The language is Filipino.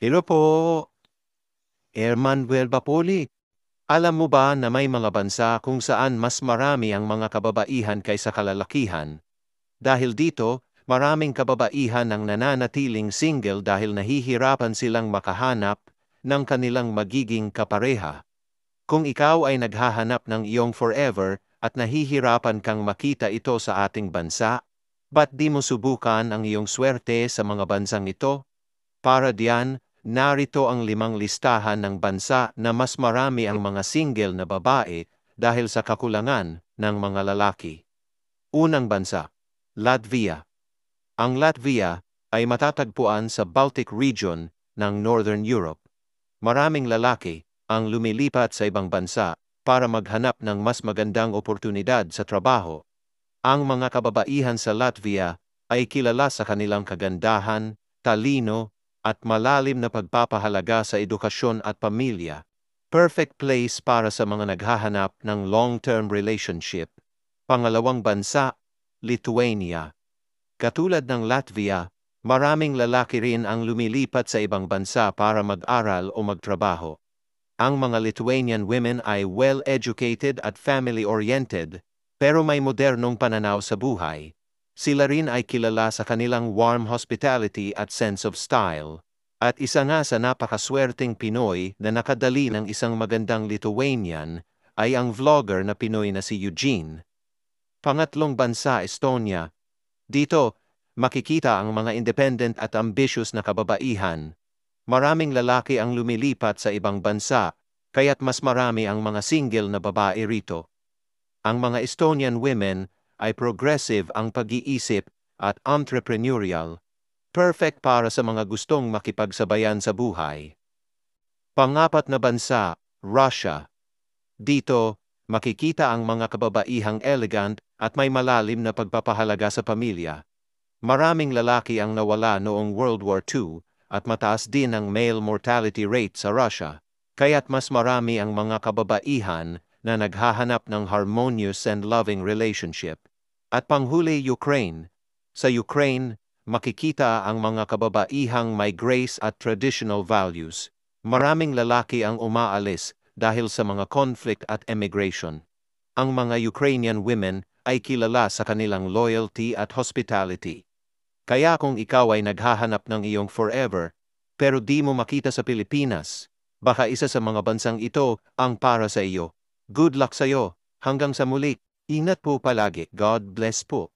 Hello po, Ermanuel Bapoli. Alam mo ba na may mga bansa kung saan mas marami ang mga kababaihan kaysa kalalakihan? Dahil dito, maraming kababaihan ang nananatiling single dahil nahihirapan silang makahanap ng kanilang magiging kapareha. Kung ikaw ay naghahanap ng iyong forever at nahihirapan kang makita ito sa ating bansa, ba't di mo subukan ang iyong swerte sa mga bansang ito? Para diyan, narito ang 5 listahan ng bansa na mas marami ang mga single na babae dahil sa kakulangan ng mga lalaki. Unang bansa, Latvia. Ang Latvia ay matatagpuan sa Baltic region ng Northern Europe. Maraming lalaki ang lumilipat sa ibang bansa para maghanap ng mas magandang oportunidad sa trabaho. Ang mga kababaihan sa Latvia ay kilala sa kanilang kagandahan, talino, at malalim na pagpapahalaga sa edukasyon at pamilya. Perfect place para sa mga naghahanap ng long-term relationship. Pangalawang bansa, Lithuania. Katulad ng Latvia, maraming lalaki rin ang lumilipat sa ibang bansa para mag-aral o magtrabaho. Ang mga Lithuanian women ay well-educated at family-oriented, pero may modernong pananaw sa buhay. Sila rin ay kilala sa kanilang warm hospitality at sense of style. At isa nga sa napakaswerteng Pinoy na nakadali ng isang magandang Lithuanian ay ang vlogger na Pinoy na si Eugene. Pangatlong bansa, Estonia. Dito, makikita ang mga independent at ambitious na kababaihan. Maraming lalaki ang lumilipat sa ibang bansa, kaya't mas marami ang mga single na babae rito. Ang mga Estonian women ay progressive ang pag-iisip at entrepreneurial, perfect para sa mga gustong makipagsabayan sa buhay. Pangapat na bansa, Russia. Dito, makikita ang mga kababaihang elegant at may malalim na pagpapahalaga sa pamilya. Maraming lalaki ang nawala noong World War II at mataas din ang male mortality rate sa Russia, kaya't mas marami ang mga kababaihan na naghahanap ng harmonious and loving relationship. At panghuli, Ukraine. Sa Ukraine, makikita ang mga kababaihang may grace at traditional values. Maraming lalaki ang umaalis dahil sa mga conflict at emigration. Ang mga Ukrainian women ay kilala sa kanilang loyalty at hospitality. Kaya kung ikaw ay naghahanap ng iyong forever, pero di mo makita sa Pilipinas, baka isa sa mga bansang ito ang para sa iyo. Good luck sa iyo. Hanggang sa muli. Ingat po palagi. God bless po.